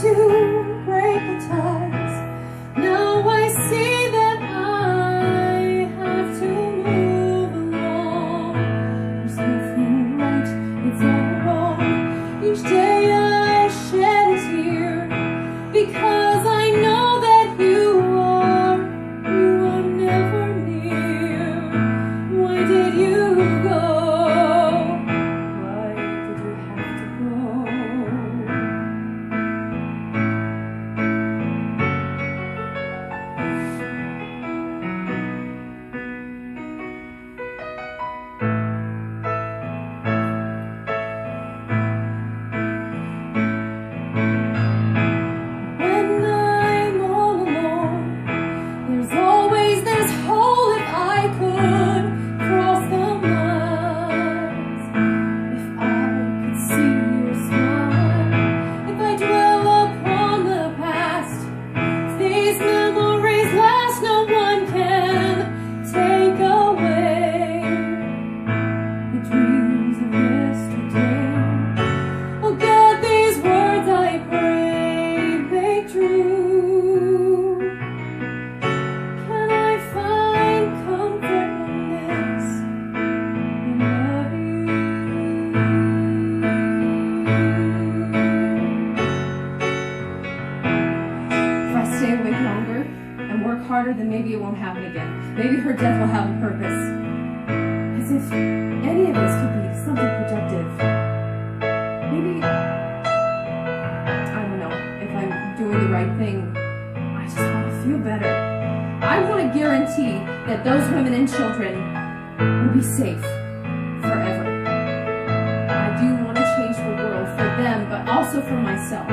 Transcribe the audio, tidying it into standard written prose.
to break the ties. Now I see that I have to move along. There's nothing right, it's all wrong. Each day I shed a tear, because I know that you are never near. Why did you go? Why did you have to go? When I'm all alone, there's always this hole. If I could cross the miles, if I could see your smile, if I dwell upon the past, these memories last, no one can take away the dreams of yesterday. Oh God, these words I pray make true. Can I find comfort in this? I love you. If I stay awake longer and work harder, then maybe it won't happen again. Maybe her death will have a purpose. As if any of this could be something productive. Maybe, I don't know, if I'm doing the right thing, I just want to feel better. I want to guarantee that those women and children will be safe forever. I do want to change the world for them, but also for myself.